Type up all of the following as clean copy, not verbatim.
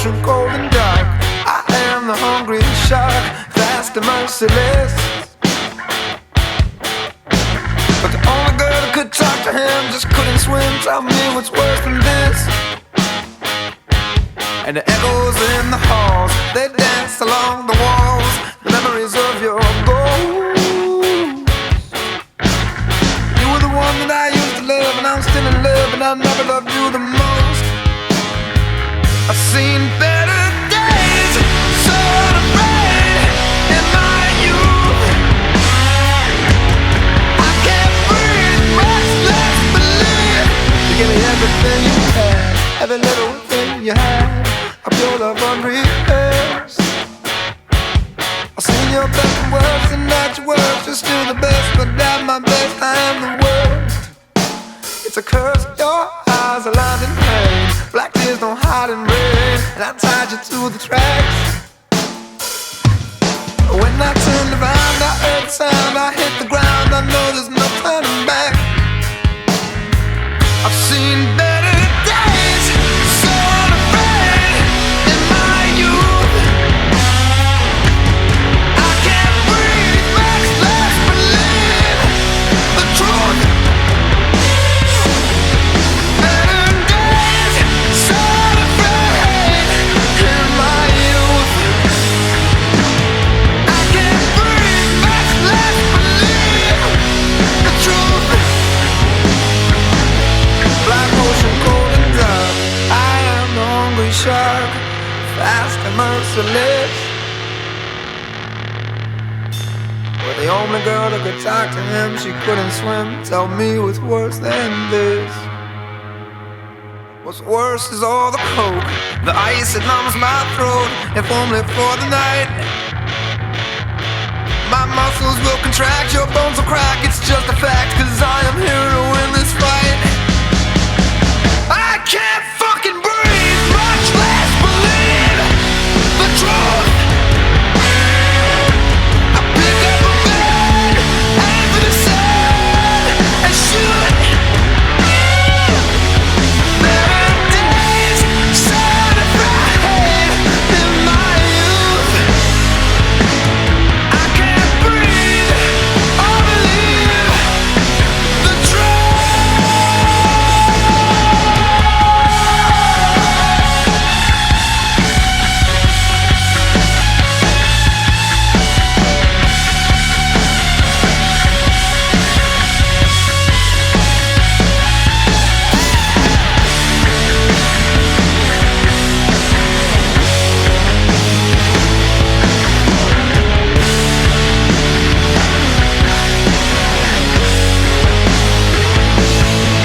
ocean, cold and dark. I am the hungry shark, fast and merciless. But the only girl that could talk to him just couldn't swim. Tell me what's worse than this. And the echoes in the halls, they dance along the walls, the memories of your ghost. You were the one that I used to love, and I'm still in love, and I never loved you the most. I've seen better days, so afraid in my youth. I can't breathe, much less believe. You gave me everything you had, every little thing you had. I feel love unrehearsed. I've seen your best and worst, and not your worst. You're still the best, but at my best I am the worst. It's a curse, your eyes are lined in pain. Black tears don't hide in rain, and I tied you to the tracks. When I turned around, I heard the sound, I hit the ground. I know there's no turning back. I've seen better days, so unafraid in my youth. I can't breathe, much less believe the truth. Better days, so unafraid in my youth. I can't breathe, much less believe the truth. Black ocean, cold and dark. I am the hungry shark, fast and merciless. But the only girl that could talk to him, she couldn't swim. Tell me what's worse than this. What's worse is all the coke, the ice that numbs my throat, if only for the night. My muscles will contract, your bones will crack. It's just a fact, 'cause I am here to win this fight. I can't fucking breathe, much less believe the truth. I pick up a gun, aim for the sun, and shoot. Better days, so unafraid in my youth. I can't breathe or believe the truth.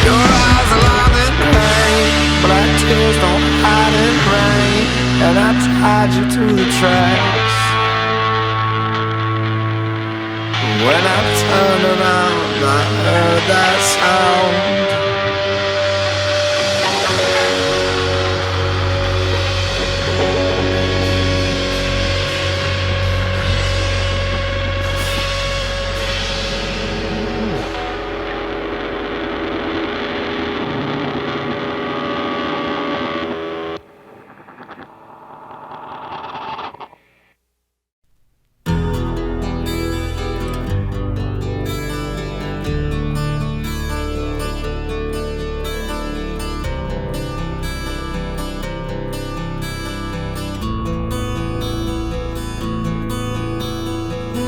Your eyes are lined in pain, black tears don't hide in rain, and I tied you to the tracks. When I turned around, I heard that sound.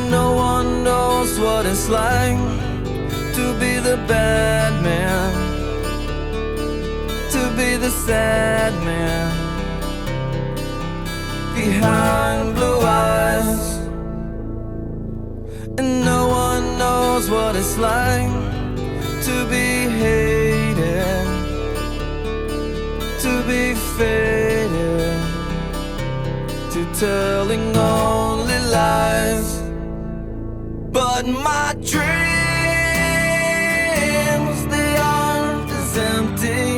No one knows what it's like to be the bad man, to be the sad man behind blue eyes. And no one knows what it's like to be hated, to be faded, to telling only lies. But my dreams, they aren't as empty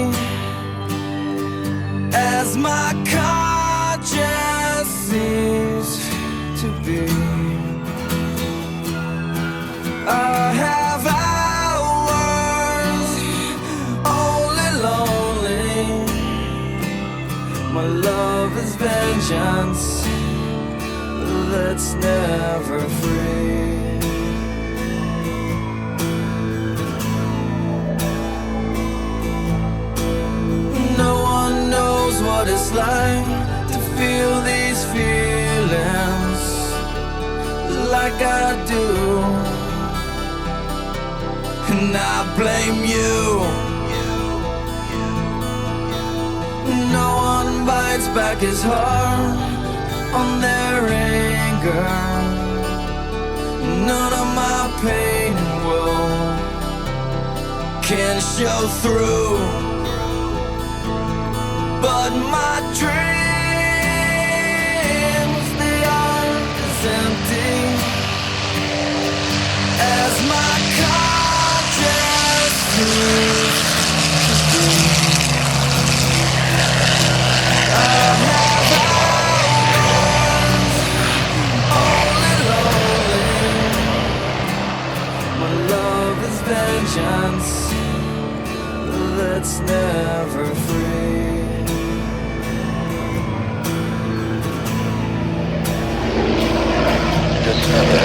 as my conscience seems to be. I have hours only lonely. My love is very vengeance that's never free. No one knows what it's like to feel these feelings like I do, and I blame you. No one bites back his heart on their anger. None of my pain and woe can show through, but my dreams, they are as empty as my conscience is. I have hours, only lonely. My love is vengeance that's never free. Discover